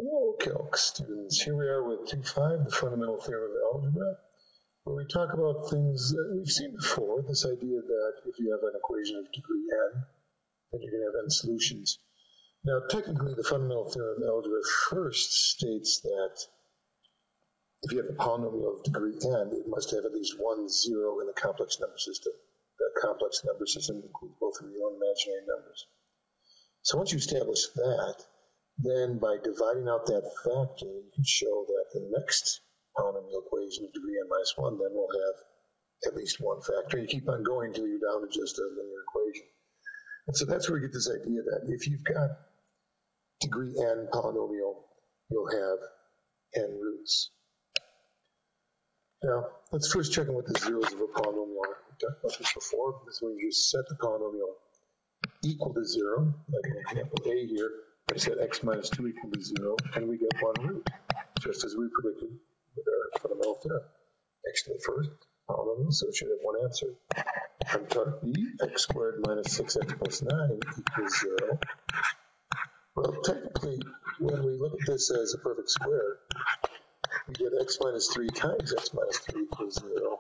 Hello, Calc students. Here we are with 2.5, the fundamental theorem of algebra, where we talk about things that we've seen before, this idea that if you have an equation of degree n, then you're going to have n solutions. Now, technically, the fundamental theorem of algebra first states that if you have a polynomial of degree n, it must have at least one zero in the complex number system. That complex number system includes both real and imaginary numbers. So once you establish that, then by dividing out that factor, you can show that the next polynomial equation of degree n minus 1 then will have at least one factor. You keep on going until you're down to just a linear equation. And so that's where we get this idea that if you've got degree n polynomial, you'll have n roots. Now, let's first check on what the zeros of a polynomial are. We talked about this before. This is when you just set the polynomial equal to 0, like in example A here. I set x minus 2 equal to 0, and we get one root, just as we predicted with our fundamental theorem. X to the first polynomial, so it should have one answer. On part B, x squared minus 6x plus 9 equals 0. Well, technically, when we look at this as a perfect square, we get x minus 3 times x minus 3 equals 0.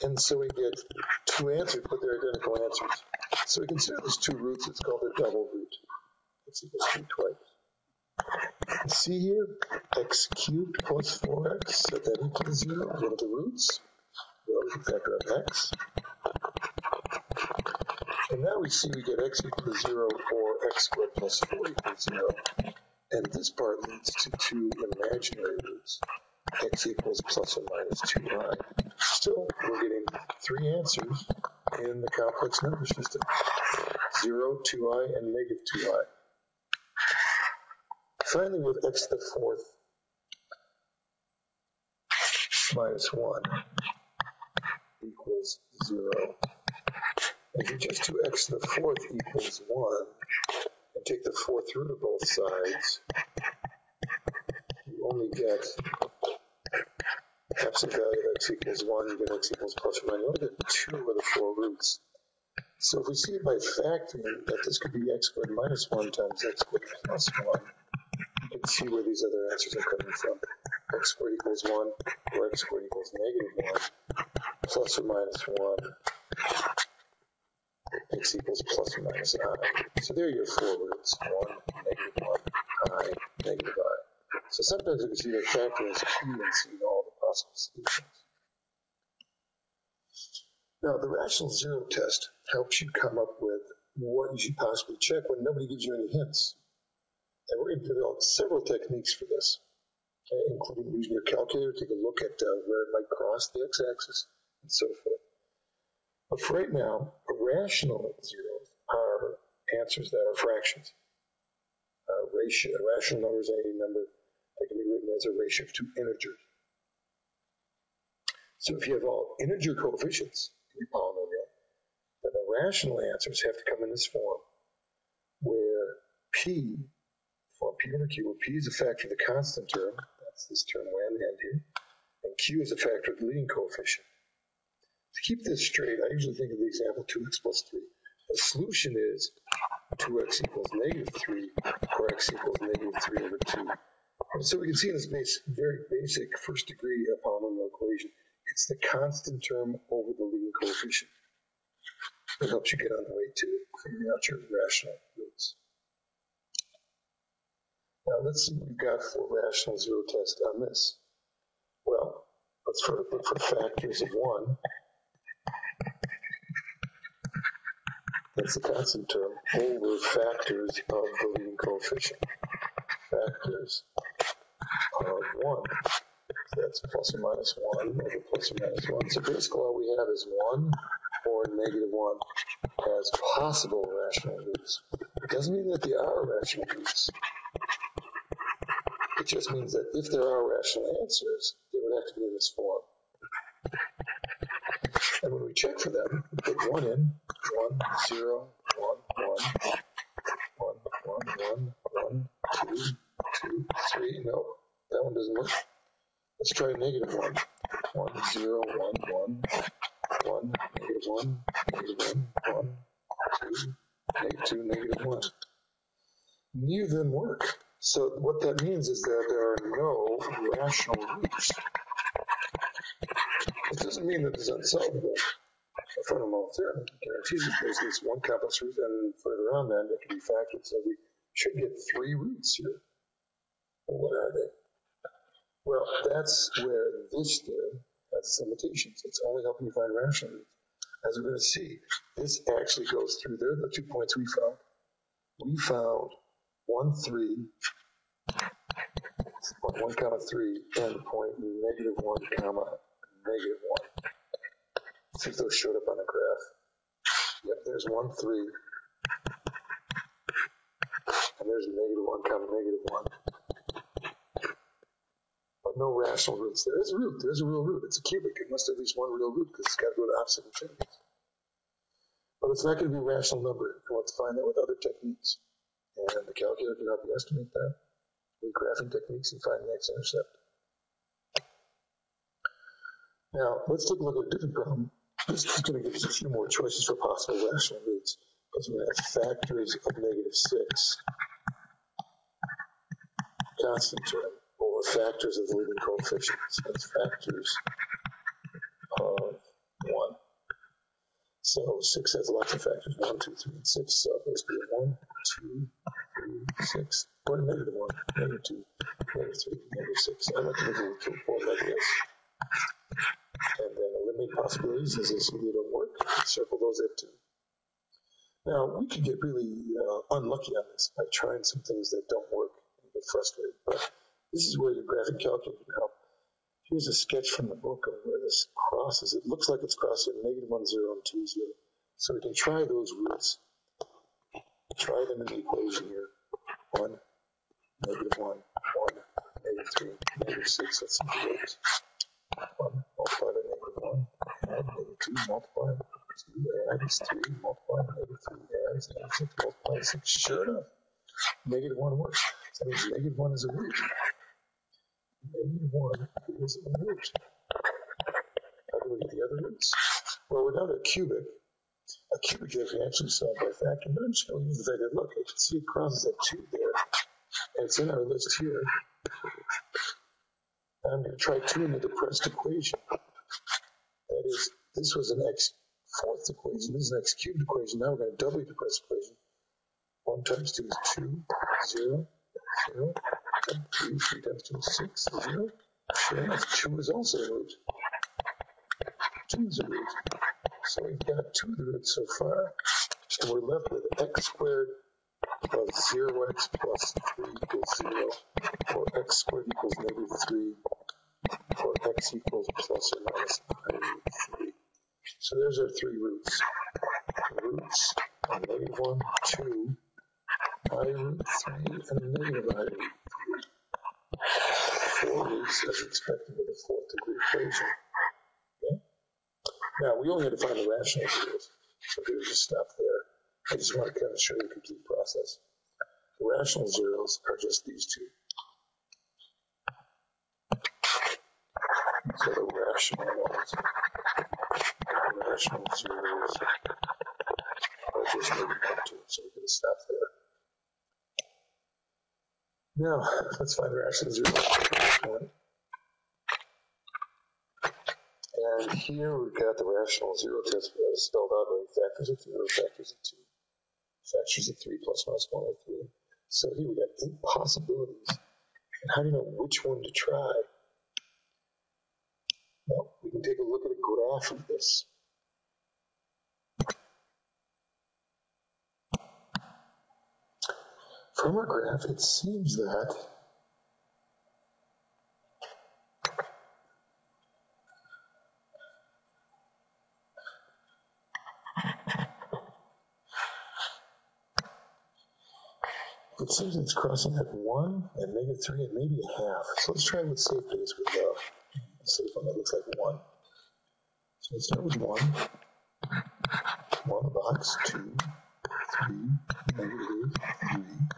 And so we get two answers, but they're identical answers. So we consider these two roots, it's called a double root. X equals 3 twice. See here, x cubed plus 4x, set that equal to 0. What are the roots? Well, we can factor out x. And now we see we get x equal to 0 or x squared plus 4 equals 0. And this part leads to two imaginary roots. X equals plus or minus 2i. Still, we're getting three answers in the complex number system. 0, 2i, and negative 2i. Finally, with x to the fourth minus 1 equals 0. If you just do x to the fourth equals 1, and take the fourth root of both sides, you only get absolute value of x equals 1, you get x equals plus or minus. You only get 2 of the 4 roots. So if we see it by factoring that this could be x squared minus 1 times x squared plus 1, you can see where these other answers are coming from. X squared equals 1, or x squared equals negative 1, plus or minus 1, x equals plus or minus I. So there are your 4 roots, 1, negative 1, I, negative I. So sometimes you can see that factoring is key in seeing all the possible solutions. Now, the rational zero test helps you come up with what you should possibly check when nobody gives you any hints. And we're going to develop several techniques for this, including using your calculator to take a look at where it might cross the x-axis and so forth. But for right now, rational zeros are answers that are fractions. A rational number is any number that can be written as a ratio of two integers. So if you have all integer coefficients in your polynomial, then the rational answers have to come in this form, where P, form P over Q, where P is a factor of the constant term, that's this term way on the end here, and Q is a factor of the leading coefficient. To keep this straight, I usually think of the example 2x plus 3. The solution is 2x equals negative 3, or x equals negative 3 over 2. And so we can see in this very basic first degree polynomial equation, it's the constant term over the leading coefficient. It helps you get on the way to figuring out your rational roots. Now let's see what we've got for rational zero test on this. Well, let's first look for factors of 1. That's the constant term over factors of the leading coefficient. Factors of 1. So that's plus or minus 1 over plus or minus 1. So basically all we have is 1 or negative 1 as possible rational roots. It doesn't mean that they are rational roots. It just means that if there are rational answers, they would have to be in this form. And when we check for them, we put 1 in, 1, 0, 1, 1, 1, 1, 1, 2, 2, 3. No, that one doesn't work. Let's try negative 1. 1, 0, 1, 1, 1, negative 1, negative 1, 1, 2, negative 2, negative 1. Neither of them work. So what that means is that there are no rational roots. It doesn't mean that it's unsolvable. A fundamental theorem guarantees that there's at least one complex root, and further on then it can be factored, so we should get 3 roots here. Well, what are they? Well, that's where this theorem has its limitations. It's only helping you find rational roots. As we're going to see, this actually goes through there, the 2 points we found. We found 1, 3, 1, comma 3, and point -1, comma -1. See if those showed up on the graph. Yep, there's 1, 3, and there's -1, comma -1. But no rational roots. There is a root. There's a real root. It's a cubic. It must have at least one real root because it's got to go to opposite infinities. But it's not going to be a rational number. We'll have to find that with other techniques. And the calculator can help you estimate that with graphing techniques and find the x-intercept. Now, let's take a look at a different problem. This is going to give us a few more choices for possible rational roots. Because we're going to have factors of -6, constant term, or factors of the leading coefficients. That's factors of 1. So 6 has lots of factors, 1, 2, 3, and 6. So basically 1, 2, 3, 6, or -1, -2, -3, -6. I like to make it a form like this. And then eliminate possibilities as they see they don't work. Circle those at 2. Now, we could get really unlucky on this by trying some things that don't work and get frustrated. But this is where your graphic calculator can help. Here's a sketch from the book of where this crosses. It looks like it's crossing -1, 0, and 2, 0. So we can try those roots. Try them in the equation here. 1, -1, 1, -3, -6. Let's see the roots. 1 multiplied by -1, add -2 multiplied by 2, add is 3 multiplied by -3, add is -6 multiplied by 6. Sure enough, -1 works. So that means -1 is a root. -1 is a root. How do we get the other roots? Well, we're down to a cubic. A cubic here can actually solve by factor, but I'm just going to use the fact that, look, I can see it crosses at 2 there, and it's in our list here. And I'm going to try 2 in the depressed equation. That is, this was an x4th equation, this is an x cubed equation. Now we're going to double the depressed equation. 1 times 2 is 2, 0, 0. 3, 3 times 2 is 6, 0. Sure enough, 2 is also a root. 2 is a root. So we've got 2 of the roots so far, and we're left with x squared plus 0x plus 3 equals 0, or x squared equals -3, or x equals plus or minus -3. So there's our 3 roots. Roots are -1, 2, I root 3, and -I root 3. 4 roots as expected with a 4th degree equation. Okay? Now, we only had to find the rational zeros, so we'll just stop there. I just want to kind of show you the complete process. The rational zeros are just these 2. So the rational ones, the rational zeros are just -2, so we're going to stop there. Now, let's find the rational zeros. And here we've got the rational zero test spelled out by factors of 0, factors of 2, factors of 3 plus minus 1 over 3. So here we got 8 possibilities. And how do you know which one to try? Well, we can take a look at a graph of this. From our graph, it seems that it's crossing at 1 and -3 and maybe a half. So let's try with safe days with a safe one that looks like 1. So let's start with 1. 1 box, 2, 3, -3.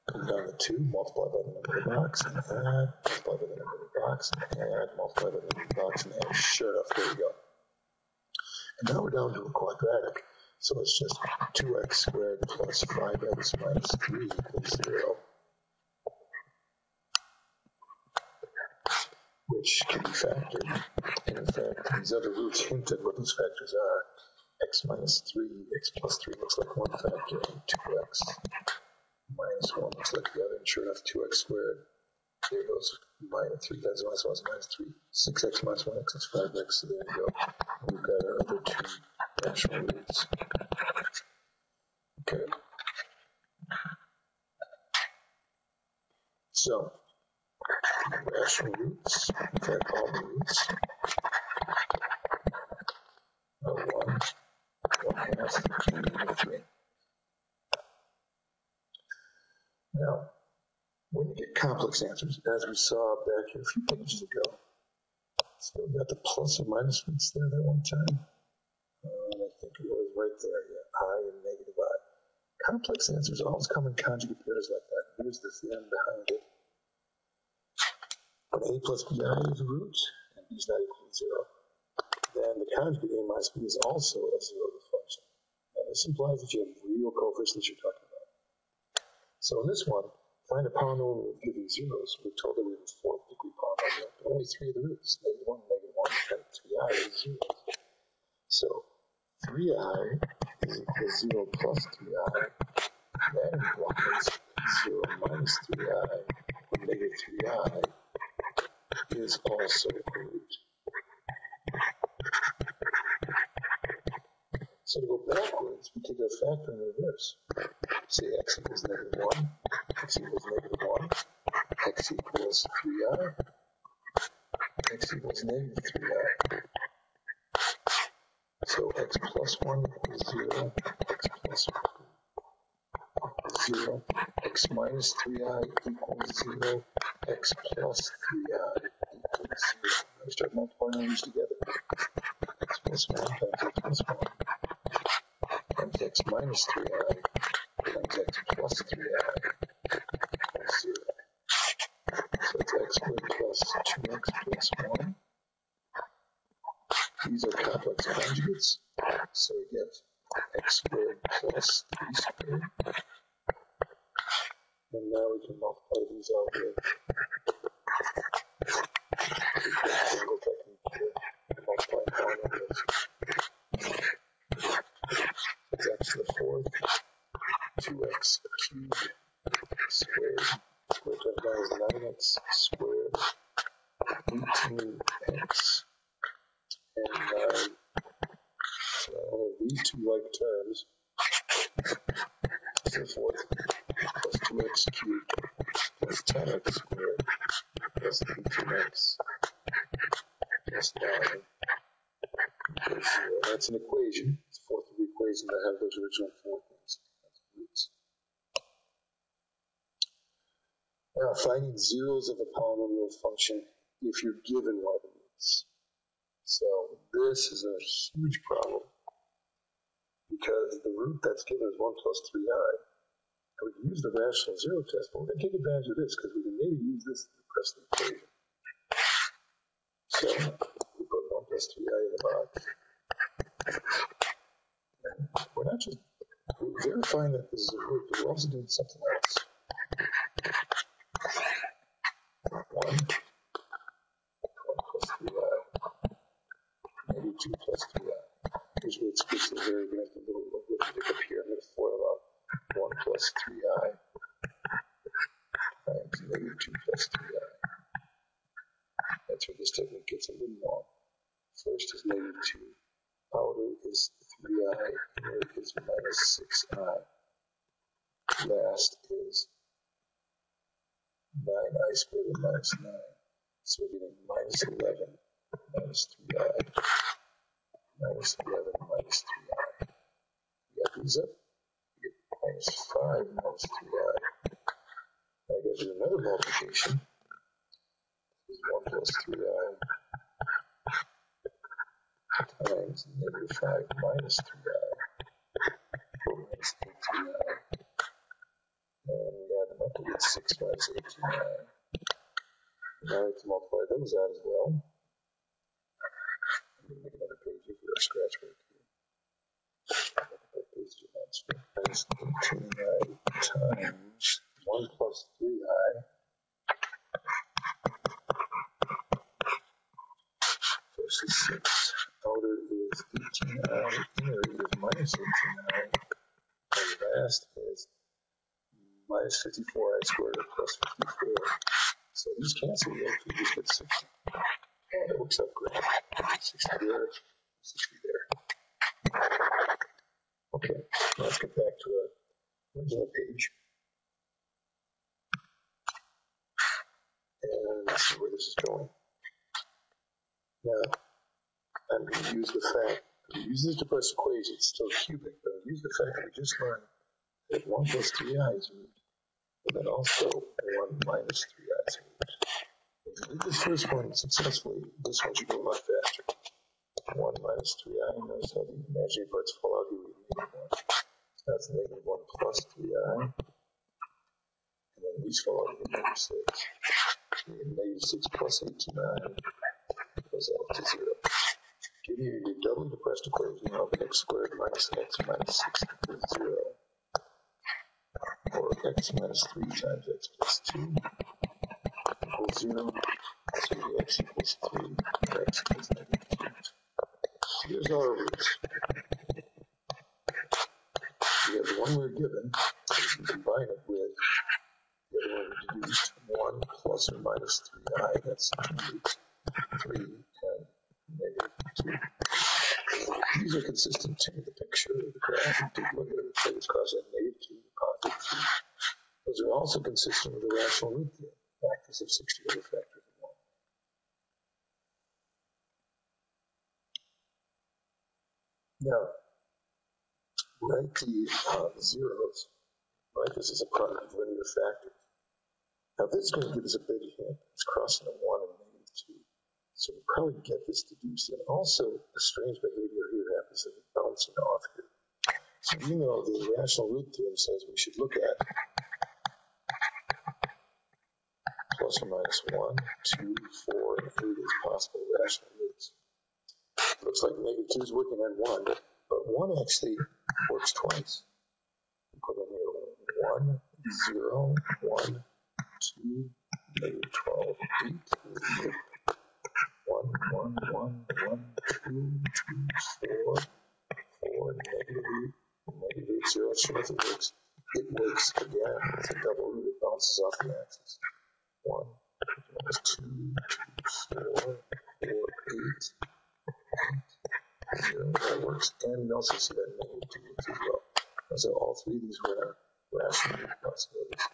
Come down to 2, multiply by the number of the box, and add, multiply by the number of the box, and add, multiply by the number of the box, and add. Sure enough, there we go. And now we're down to a quadratic. So it's just 2x squared plus 5x minus 3 equals 0, which can be factored. And in fact, these other roots hint at what those factors are. X minus 3, x plus 3 looks like one factor, and 2x minus 1 looks like the other, and sure enough, 2x squared. There goes minus 3 times minus 1 is minus 3. 6x minus 1x is 5x, so there you go. We've got our other two rational roots. Okay. So, rational roots, in fact, all the roots are 1, 1/2, and negative 3. Now, when you get complex answers, as we saw back here a few pages ago, so we got the plus or minus roots there that one time. I think it was right there, yeah, I and negative I. Complex answers always come in conjugate pairs like that. Here's the theorem behind it. When a plus bi is a root, and b is not equal to 0, then the conjugate a minus b is also a zeroth function. Now this implies that you have real coefficients you're talking about. So in this one, find a polynomial with giving zeros. We're told that we have a fourth degree polynomial, but only 3 of the roots, negative 1, and 3i is 0. So 3i is equal to 0 plus 3i. That implies 0 minus 3i, or negative 3i, is also a root. So to go backwards, we take our factor in reverse. Say x equals negative 1, x equals negative 1, x equals 3i, x equals negative 3i. So x plus 1 equals 0, x plus 0, x minus 3i equals 0, x plus 3i equals 0. Now we start multiplying these together. X plus 1 times x plus 1 times x minus 3i times x plus 3i equals 0. So it's x squared plus 2x plus 1. These are complex conjugates, so we get x squared plus 3 squared. And now we can multiply these out with angle technique here, multiplying polynomials. It's x to the fourth, 2x cubed squared, squared times 9 is 9x squared, 18x, and 9. So I have these two like terms, x to the fourth plus 2x cubed plus 10x squared plus 18x plus 9 equals 0. That's an equation. It's a fourth degree equation that has those original 4 things. That's roots. Now, finding zeros of a polynomial function if you're given one of the roots. So this is a huge problem because the root that's given is 1 plus 3i. And we can use the rational zero test, but we're going to take advantage of this because we can maybe use this to press the equation. So we put 1 plus 3i in the box. And we're not just verifying that this is a root, but we're also doing something else. 1 plus 3i, maybe 2 plus 3i. Here's where it's just very good. A little arithmetic up here. I'm going to FOIL out 1 plus 3i times negative 2 plus 3i. That's where this technique gets a little long. First is negative 2. Outer is 3i. Inner is minus 6i. Last is 9i squared and minus 9. So we're getting minus 11 minus 3i. Minus 11 minus 3i. We got these up. We get minus 5 minus 3i. Now I got to do another multiplication. This is 1 plus 3i times negative 5 minus 3i. Minus 18i. And we add them up to get 6 minus 18i. Now we can multiply those out as well. I'm going to make another page here for our scratch work here. minus 18i times 1 plus 3i versus 6. Outer is 18i, inner is minus 18i, and last is minus 54i squared plus 54. So these cancel out, you just get 60. Oh, that works out great. 60 there, 60 there. Okay, let's get back to our original page. And let's see where this is going. Now, I'm going to use the fact, we use this depressed equation, it's still cubic, but I'll use the fact that we just learned that 1 plus 3i is root, and then also 1 minus 3i is root. If you did this first one successfully, this one should go a lot faster. 1 minus 3i, notice how the imaginary parts fall out here with negative 1. So that's negative 1 plus 3i, and then these fall out with negative 6. So you get negative 6 plus 18i goes out to 0. Give you your doubly depressed equation of x squared minus x minus 6 equals 0. Or x minus 3 times x plus 2 equals 0. So x equals 3, or x equals negative 2. Here's our roots. We have the one we're given, we combine it with the other one we deduced, 1 plus or minus 3i, that's 2 roots, 3 and negative 2. These are consistent to the picture of the graph. And take a look at it, it was crossed at negative 2 and positive 3. Those are also consistent with the rational root theorem, factors of 60 over factors of 1. Now, write the zeros. Write this as a product of linear factors. Now, this is going to give us a big hint. It's crossing a 1 and negative 2. So we'll probably get this deduced. And also, a strange behavior here happens of bouncing off here. So even though the rational root theorem says we should look at plus or minus 1, 2, 4, and 8 as possible rational roots. It looks like negative 2 is working on 1, but 1 actually works twice. Put in here 1, 0, 1, 2, negative 12, 8, 1, 1, 1, 1, 2, 2, 4, 4, negative 8, negative 8, 0. Sure enough, it works. It works again. It's a double root. It bounces off the axis. 1, 2, 4, 4, 8, 0. That works. And we also see that negative 2 works as well. And so all three of these were rational root possibilities.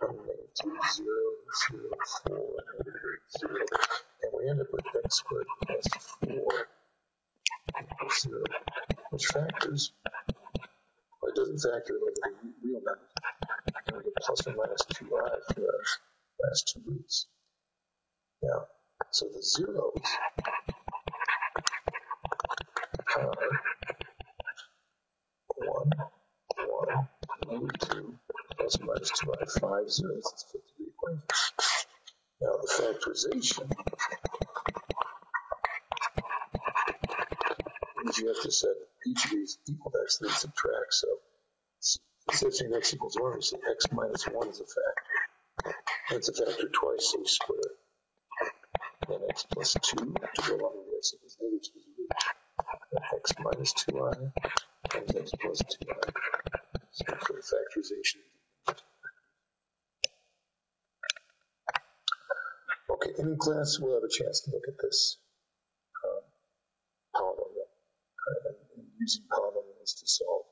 Negative 2, 0, 0, 4, negative 8, 0. And we end up with x squared plus 4 equals 0. Which factors? Well, it doesn't factor over the real numbers. And we get plus or minus 2i for our last two roots. Now, so the zeros are 1, 1, negative 2, plus or minus 2i, 5 zeros. Let's fit the equation. Now, the factorization means you have to set each of these equal to x, then subtract. So, instead of saying x equals 1, we say x minus 1 is a factor. And it's a factor twice, so we square it. Then x plus 2 to go along with x equals negative 2 is a root. Then x minus 2i times x plus 2i. So for the factorization. Okay, in class we'll have a chance to look at this polynomial and using polynomials to solve